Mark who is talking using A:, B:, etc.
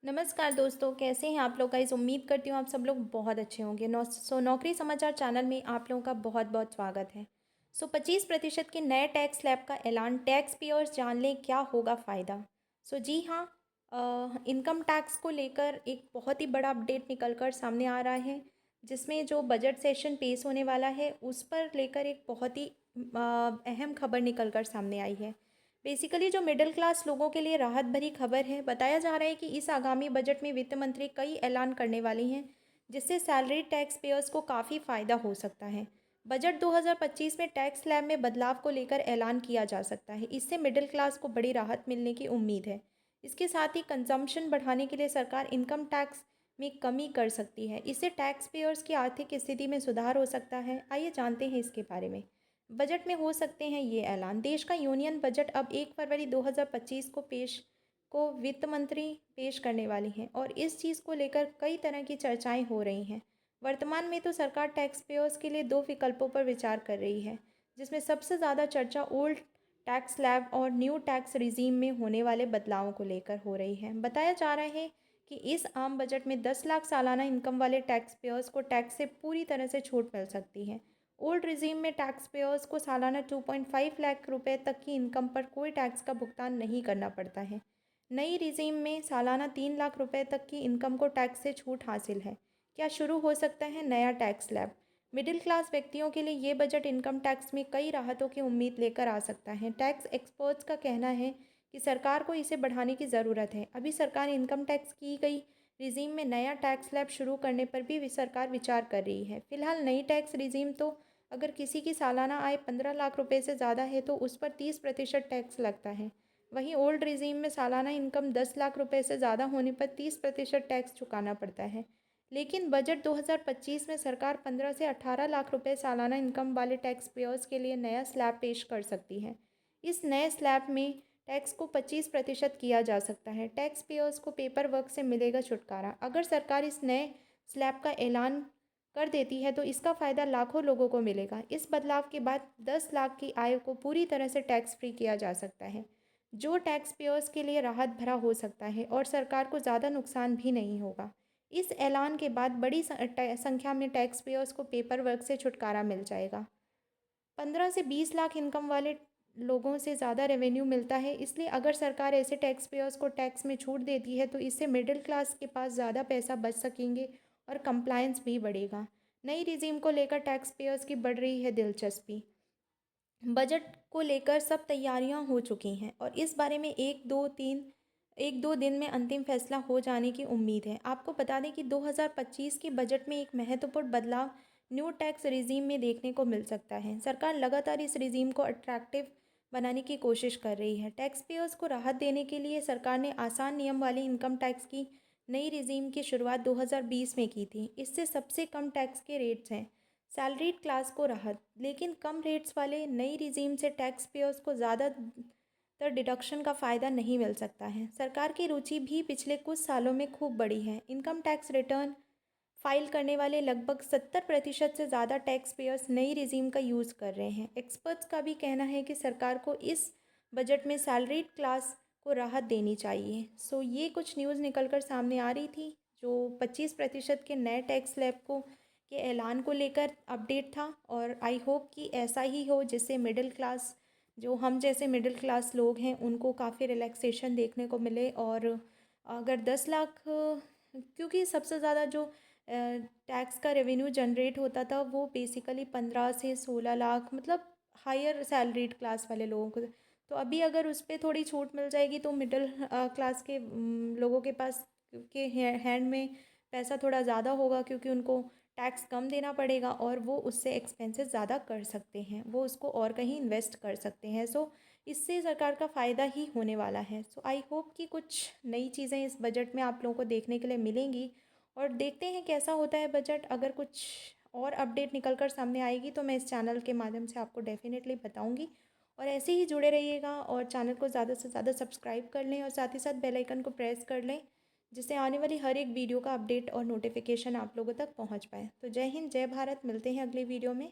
A: नमस्कार दोस्तों, कैसे हैं आप लोग? गाइस उम्मीद करती हूँ आप सब लोग बहुत अच्छे होंगे। नौकरी समाचार चैनल में आप लोगों का बहुत बहुत स्वागत है। 25% के नए टैक्स स्लैब का ऐलान, टैक्स पेयर्स जान लें क्या होगा फ़ायदा। जी हाँ, इनकम टैक्स को लेकर एक बहुत ही बड़ा अपडेट निकल कर सामने आ रहा है, जिसमें जो बजट सेशन पेश होने वाला है उस पर लेकर एक बहुत ही अहम खबर निकल कर सामने आई है। बेसिकली जो मिडिल क्लास लोगों के लिए राहत भरी खबर है। बताया जा रहा है कि इस आगामी बजट में वित्त मंत्री कई ऐलान करने वाली हैं, जिससे सैलरी टैक्स पेयर्स को काफ़ी फ़ायदा हो सकता है। बजट 2025 में टैक्स स्लैब में बदलाव को लेकर ऐलान किया जा सकता है। इससे मिडिल क्लास को बड़ी राहत मिलने की उम्मीद है। इसके साथ ही कंजम्पशन बढ़ाने के लिए सरकार इनकम टैक्स में कमी कर सकती है। इससे टैक्स पेयर्स की आर्थिक स्थिति में सुधार हो सकता है। आइए जानते हैं इसके बारे में। बजट में हो सकते हैं ये ऐलान। देश का यूनियन बजट अब 1 फरवरी 2025 को वित्त मंत्री पेश करने वाली हैं और इस चीज़ को लेकर कई तरह की चर्चाएं हो रही हैं। वर्तमान में तो सरकार टैक्स पेयर्स के लिए दो विकल्पों पर विचार कर रही है, जिसमें सबसे ज़्यादा चर्चा ओल्ड टैक्स स्लैब और न्यू टैक्स रिजीम में होने वाले बदलावों को लेकर हो रही है। बताया जा रहा है कि इस आम बजट में 10 लाख सालाना इनकम वाले टैक्स पेयर्स को टैक्स से पूरी तरह से छूट मिल सकती है। ओल्ड रिजीम में टैक्स पेयर्स को सालाना 2.5 लाख रुपए तक की इनकम पर कोई टैक्स का भुगतान नहीं करना पड़ता है। नई रिजीम में सालाना 3 लाख रुपए तक की इनकम को टैक्स से छूट हासिल है। क्या शुरू हो सकता है नया टैक्स स्लैब? मिडिल क्लास व्यक्तियों के लिए ये बजट इनकम टैक्स में कई राहतों की उम्मीद लेकर आ सकता है। टैक्स एक्सपर्ट्स का कहना है कि सरकार को इसे बढ़ाने की ज़रूरत है। अभी सरकार इनकम टैक्स की गई रिजीम में नया टैक्स स्लैब शुरू करने पर भी सरकार विचार कर रही है। फिलहाल नई टैक्स रिजीम तो अगर किसी की सालाना आय 15 लाख रुपए से ज़्यादा है तो उस पर 30% टैक्स लगता है। वहीं ओल्ड रिजीम में सालाना इनकम 10 लाख रुपए से ज़्यादा होने पर 30% टैक्स चुकाना पड़ता है। लेकिन बजट 2025 में सरकार 15 से 18 लाख रुपए सालाना इनकम वाले टैक्स पेयर्स के लिए नया स्लैब पेश कर सकती है। इस नए स्लैब में टैक्स को 25% किया जा सकता है। टैक्स पेयर्स को पेपर वर्क से मिलेगा छुटकारा। अगर सरकार इस नए स्लैब का ऐलान कर देती है तो इसका फ़ायदा लाखों लोगों को मिलेगा। इस बदलाव के बाद 10 लाख की आय को पूरी तरह से टैक्स फ्री किया जा सकता है, जो टैक्स पेयर्स के लिए राहत भरा हो सकता है और सरकार को ज़्यादा नुकसान भी नहीं होगा। इस ऐलान के बाद बड़ी संख्या में टैक्स पेयर्स को पेपर वर्क से छुटकारा मिल जाएगा। 15 से 20 लाख इनकम वाले लोगों से ज़्यादा रेवेन्यू मिलता है, इसलिए अगर सरकार ऐसे टैक्स पेयर्स को टैक्स में छूट देती है तो इससे मिडिल क्लास के पास ज़्यादा पैसा बच सकेंगे और कंप्लायंस भी बढ़ेगा। नई रिजीम को लेकर टैक्स पेयर्स की बढ़ रही है दिलचस्पी। बजट को लेकर सब तैयारियां हो चुकी हैं और इस बारे में एक दो दिन में अंतिम फैसला हो जाने की उम्मीद है। आपको बता दें कि 2025 के बजट में एक महत्वपूर्ण बदलाव न्यू टैक्स रिजीम में देखने को मिल सकता है। सरकार लगातार इस रिजीम को अट्रैक्टिव बनाने की कोशिश कर रही है। टैक्स पेयर्स को राहत देने के लिए सरकार ने आसान नियम वाली इनकम टैक्स की नई रिजीम की शुरुआत 2020 में की थी। इससे सबसे कम टैक्स के रेट्स हैं सैलरीड क्लास को राहत, लेकिन कम रेट्स वाले नई रिजीम से टैक्स पेयर्स को ज़्यादातर डिडक्शन का फ़ायदा नहीं मिल सकता है। सरकार की रुचि भी पिछले कुछ सालों में खूब बढ़ी है। इनकम टैक्स रिटर्न फाइल करने वाले लगभग 70% से ज़्यादा टैक्स पेयर्स नई रिजीम का यूज़ कर रहे हैं। एक्सपर्ट्स का भी कहना है कि सरकार को इस बजट में सैलरीड क्लास को राहत देनी चाहिए। ये कुछ न्यूज़ निकल कर सामने आ रही थी, जो 25% के नए टैक्स स्लैब के ऐलान को लेकर अपडेट था और आई होप कि ऐसा ही हो, जिससे मिडिल क्लास, जो हम जैसे मिडिल क्लास लोग हैं, उनको काफ़ी रिलैक्सेशन देखने को मिले। और अगर 10 लाख, क्योंकि सबसे ज़्यादा जो टैक्स का रेवेन्यू जनरेट होता था वो बेसिकली 15 से 16 लाख, मतलब हायर सैलरीड क्लास वाले लोगों को। तो अभी अगर उस पर थोड़ी छूट मिल जाएगी तो मिडिल क्लास के लोगों के पास के हैंड में पैसा थोड़ा ज़्यादा होगा, क्योंकि उनको टैक्स कम देना पड़ेगा और वो उससे एक्सपेंसेस ज़्यादा कर सकते हैं, वो उसको और कहीं इन्वेस्ट कर सकते हैं। इससे सरकार का फ़ायदा ही होने वाला है। आई होप कि कुछ नई चीज़ें इस बजट में आप लोगों को देखने के लिए मिलेंगी और देखते हैं कैसा होता है बजट। अगर कुछ और अपडेट निकल कर सामने आएगी तो मैं इस चैनल के माध्यम से आपको डेफिनेटली बताऊंगी। और ऐसे ही जुड़े रहिएगा और चैनल को ज़्यादा से ज़्यादा सब्सक्राइब कर लें और साथ ही साथ बेल आइकन को प्रेस कर लें, जिससे आने वाली हर एक वीडियो का अपडेट और नोटिफिकेशन आप लोगों तक पहुंच पाए। तो जय हिंद, जय भारत, मिलते हैं अगली वीडियो में।